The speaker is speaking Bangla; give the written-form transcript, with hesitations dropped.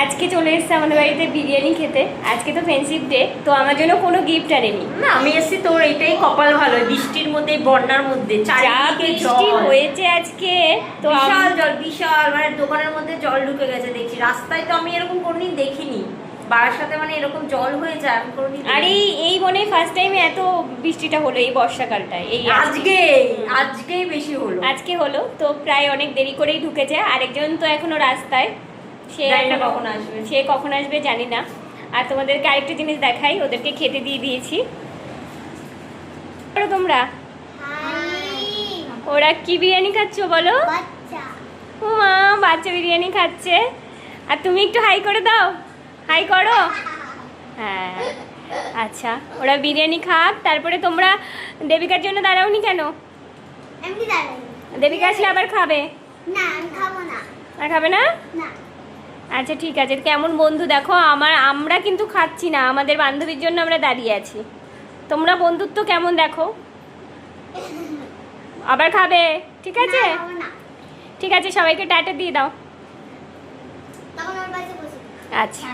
আজকে চলে এসেছে আমাদের বাড়িতে বিরিয়ানি খেতে। আজকে তো ফ্রেন্ডশিপ ডে, তো আমার জন্য কোনো গিফট আনেনি। না আমি এসেছি তোর এইটাই কপাল ভালো, বৃষ্টির মধ্যে বন্যার মধ্যে যা চারিদিকে বৃষ্টি জল হয়েছে আজকে, তো বিশাল জল, বিশাল মানে দোকানের মধ্যে জল ঢুকে গেছে দেখছি। রাস্তায় তো আমি এরকম কোনোদিন দেখিনি, বারাসাতে মানে এরকম জল হয়ে যায় আমি কোনোদিন আর এই মনে ফার্স্ট টাইমে এত বৃষ্টিটা হলো এই বর্ষাকালটায়। এই আজকেই বেশি হলো। আজকে হলো তো প্রায় অনেক দেরি করেই ঢুকেছে। আরেকজন তো এখনো রাস্তায়, সে জানি না এখনো কখন আসবে। সে কখন আসবে জানি না। আর তোমাদেরকে আরেকটা জিনিস দেখাই, ওদেরকে খেতে দিয়ে দিয়েছি। তোমরা ওরা কি বিরিয়ানি খাচ্ছ বলো? ও মা, বাচ্চা বিরিয়ানি খাচ্ছে। আর তুমি একটু হাই করে দাও, হাই করো। হ্যাঁ আচ্ছা, ওরা বিরিয়ানি খাক, তারপরে তোমরা দেবিকার জন্য দাঁড়াওনি কেন? এমনি দাঁড়াই দেবিকা আসলে আবার খাবে? না, আমি খাবো না। আর খাবে না? না, আচ্ছা ঠিক আছে। কেমন বন্ধু দেখো, আমরা কিন্তু খাচ্ছি না, আমাদের বান্ধবীর জন্য আমরা দাঁড়িয়ে আছি। তোমরা বন্ধুত্ব কেমন দেখো। আবার খাবে? ঠিক আছে, না, খাবো না। ঠিক আছে, সবাইকে টাটা দিয়ে দাও। তখন ওর পাশে বসে। আচ্ছা।